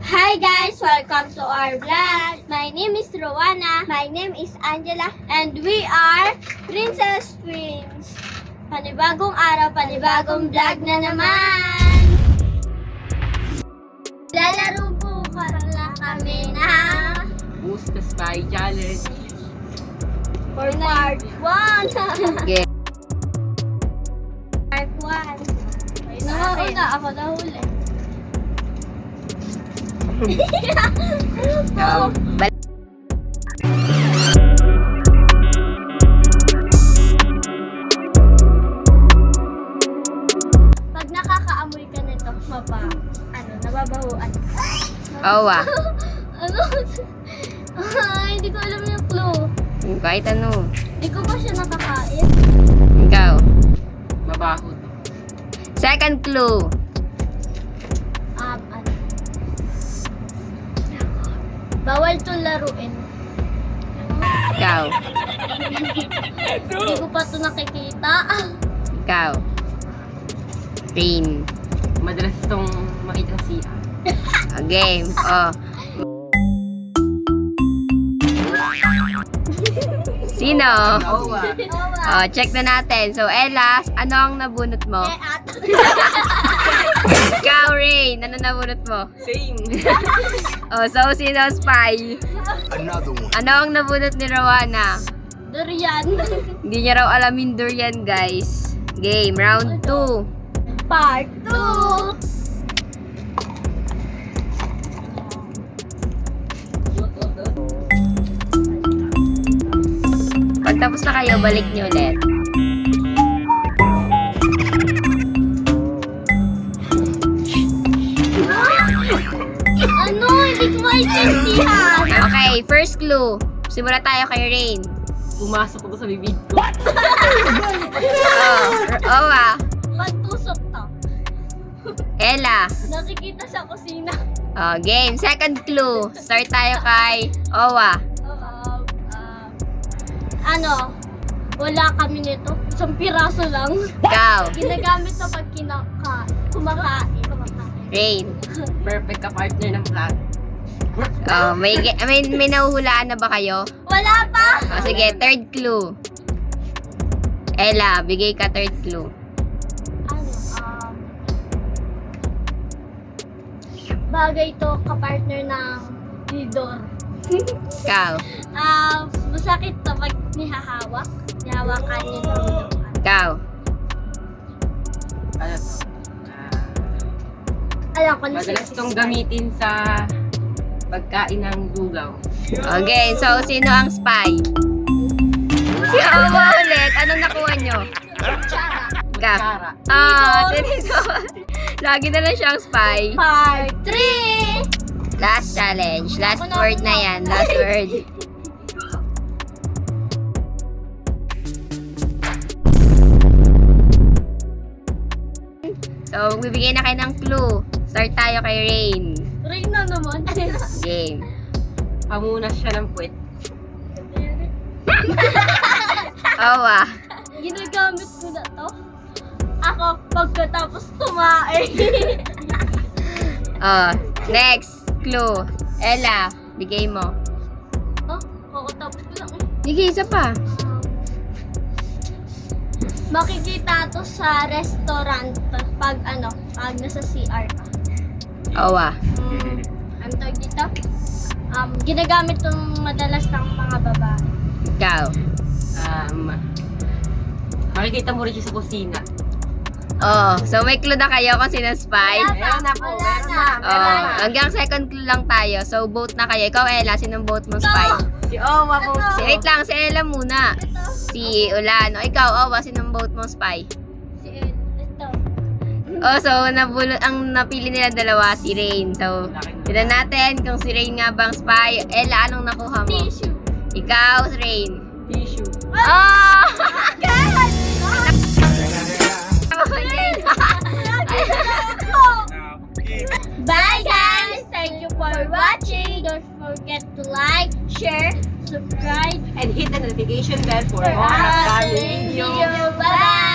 Hi guys! Welcome to our vlog. My name is Rowana. My name is Angela. And we are Princess Twins. Panibagong araw, panibagong vlog na naman. Lalaro po karala kami na Boost the Spy Challenge. for part 1. Okay. Part 1. Ay, nauna ako nahuli. Ikaw. Pag nakakaamoy ka nito, nababahuan. Owa. Ano? Ay, hindi ko alam yung clue. Kahit ano. Hindi ko ba siya nakakain? Ikaw. Mabaho. Second clue. Ano? Bawal to laruin. Ikaw. Hindi ko pa to nakikita. Ikaw. Rain. Madalas itong makita sa CR. Game. Oh. Sino? Owa. Oh, check na natin. So, Ella, ano ang nabunot mo? At. Ikaw, Rain. Ano nabunot mo? Same. Oh, so, sino ang spy? Another one. Ano ang nabunot ni Rowana? Durian. Hindi niya raw alamin durian, guys. Game, round 2. Part 2. Pag tapos na kayo, balik niyo ulit. Ano? Hindi ko maintindihan. Okay, first clue. Simula tayo kay Rain. Pumasok ako sa bibig ko. Oh, Pagtusok to. Ella. Nakikita sa kusina. Oh, game. Second clue. Start tayo kay Owa. Wala kami nito. Isang piraso lang. Ikaw. Ginagamit to pag kumakain. Rain. Perfect ka partner ng vlog. Oh, may nahuhulaan na ba kayo? Wala pa! Oh, sige, third clue. Ella, bigay ka third clue. Bagay to kapartner ng Lidor. Ikaw. Masakit to pag nihahawak. Nihawakan niya ng lutuan. Ikaw. Ano to? Alam ko na Madalas itong gamitin sa pagkain ng dugaw. Okay, so sino ang spy? Si Owa ulit. Anong nakuha nyo? Kutsara. Ikaw. Kutsara. Dito. Lagi na lang siyang spy. Part 3! Last challenge. Last word na yan. Last word. So, bibigay na kayo ng clue. Start tayo kay Rain. Ring na naman. Game. Pamunas siya ng puwet. Owa. Ginagamit ko na to. Ako, pagkatapos kumain. Oh, next clue. Ella, bigay mo. Pagkatapos ko lang. Bigay, isa pa. Makikita to sa restaurant pag nasa CR ka. Owa. Ano tawag dito? Ginagamit tong madalas ng mga babae. Ikaw. Makikita mo rin siya sa kusina. Oh, so may clue na kayo kung sino spy? Meron na po. Wala Meron na. na. Oh, hanggang second clue lang tayo. So, vote na kayo. Ikaw, Ella, sinong vote mo spy? Si Oma po. Si, wait lang, si Ella muna. Si Ulan. O, ikaw, Owa, sinong vote mo spy? Ito. Oh, so, ang napili nila dalawa, si Rain. So, tignan natin kung si Rain nga bang spy. Ella, anong nakuha mo? Tissue. Ikaw, Rain. Tissue. Oh! Bye guys! Thank you for watching. Don't forget to like, share, subscribe, And hit the notification bell for more upcoming upcoming videos. video. Bye!